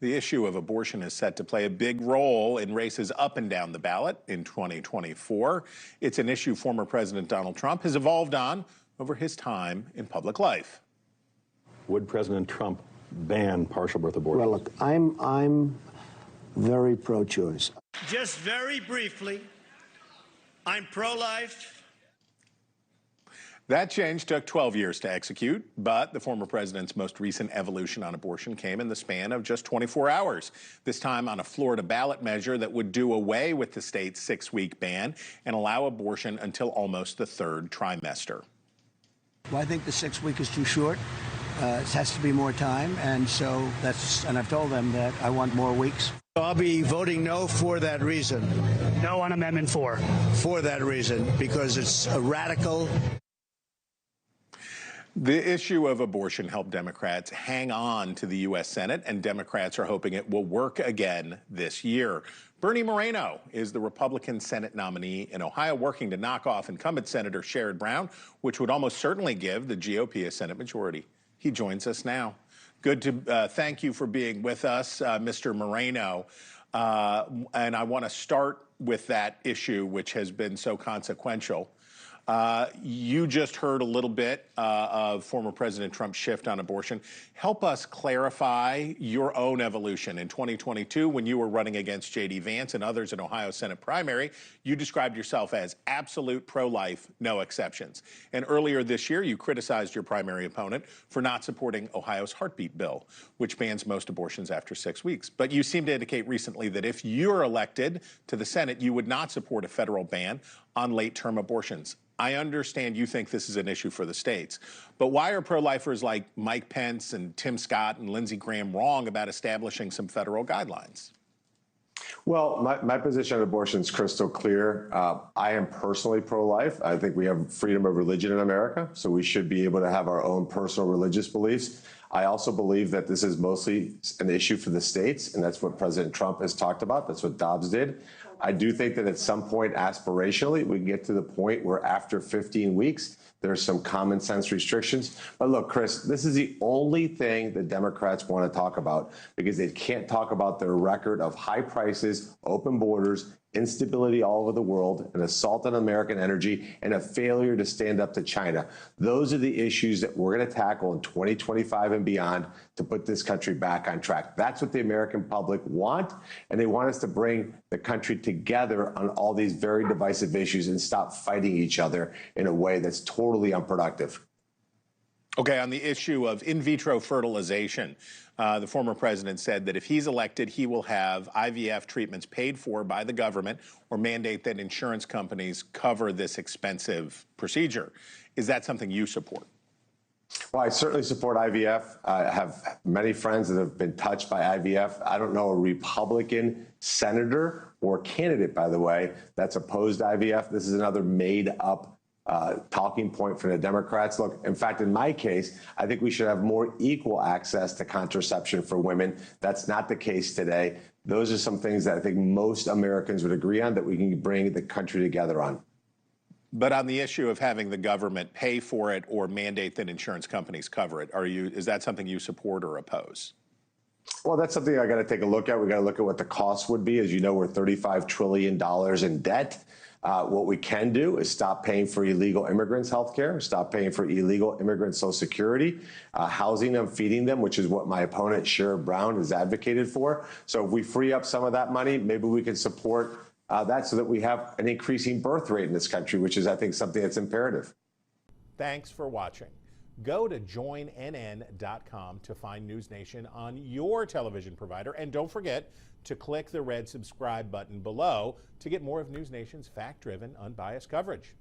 The issue of abortion is set to play a big role in races up and down the ballot in 2024. It's an issue former President Donald Trump has evolved on over his time in public life. Would President Trump ban partial birth abortion? Well, look, I'm very pro-choice. Just very briefly, I'm pro-life. That change took 12 years to execute, but the former president's most recent evolution on abortion came in the span of just 24 hours, this time on a Florida ballot measure that would do away with the state's 6-week ban and allow abortion until almost the third trimester. Well, I think the 6-week is too short. It has to be more time, and so and I've told them that I want more weeks. I'll be voting no for that reason. No on Amendment 4. For that reason, because it's a radical. The issue of abortion helped Democrats hang on to the U.S. Senate, and Democrats are hoping it will work again this year. Bernie Moreno is the Republican Senate nominee in Ohio, working to knock off incumbent Senator Sherrod Brown, which would almost certainly give the GOP a Senate majority. He joins us now. Good to thank you for being with us, Mr. Moreno. And I want to start with that issue, which has been so consequential. You just heard a little bit of former President Trump's shift on abortion. Help us clarify your own evolution. In 2022, when you were running against J.D. Vance and others in Ohio Senate primary, you described yourself as absolute pro-life, no exceptions. And earlier this year, you criticized your primary opponent for not supporting Ohio's heartbeat bill, which bans most abortions after 6 weeks. But you seem to indicate recently that if you're elected to the Senate, you would not support a federal ban on late-term abortions. I understand you think this is an issue for the states, but why are pro-lifers like Mike Pence and Tim Scott and Lindsey Graham wrong about establishing some federal guidelines? Well, my position on abortion is crystal clear. I am personally pro-life. I think we have freedom of religion in America, so we should be able to have our own personal religious beliefs. I also believe that this is mostly an issue for the states, and that's what President Trump has talked about. That's what Dobbs did. I do think that at some point, aspirationally, we get to the point where after 15 weeks, there's some common sense restrictions. But look, Chris, this is the only thing that Democrats want to talk about because they can't talk about their record of high prices, open borders, instability all over the world, an assault on American energy, and a failure to stand up to China. Those are the issues that we're going to tackle in 2025 and beyond to put this country back on track. That's what the American public want, and they want us to bring the country together on all these very divisive issues and stop fighting each other in a way that's totally unproductive. Okay, on the issue of in vitro fertilization, the former president said that if he's elected, he will have IVF treatments paid for by the government or mandate that insurance companies cover this expensive procedure. Is that something you support? Well, I certainly support IVF. I have many friends that have been touched by IVF. I don't know a Republican senator or candidate, by the way, that's opposed IVF. This is another made-up talking point for the Democrats. Look, in fact, in my case, I think we should have more equal access to contraception for women. That's not the case today. Those are some things that I think most Americans would agree on that we can bring the country together on. But on the issue of having the government pay for it or mandate that insurance companies cover it, is that something you support or oppose? Well, that's something I got to take a look at. We got to look at what the cost would be. As you know, we're $35 trillion in debt. What we can do is stop paying for illegal immigrants' health care, stop paying for illegal immigrants' Social Security, housing them, feeding them, which is what my opponent, Sherrod Brown, has advocated for. So if we free up some of that money, maybe we can support that so that we have an increasing birth rate in this country, which is, I think, something that's imperative. Thanks for watching. Go to joinnn.com to find NewsNation on your television provider. And don't forget to click the red subscribe button below to get more of NewsNation's fact-driven, unbiased coverage.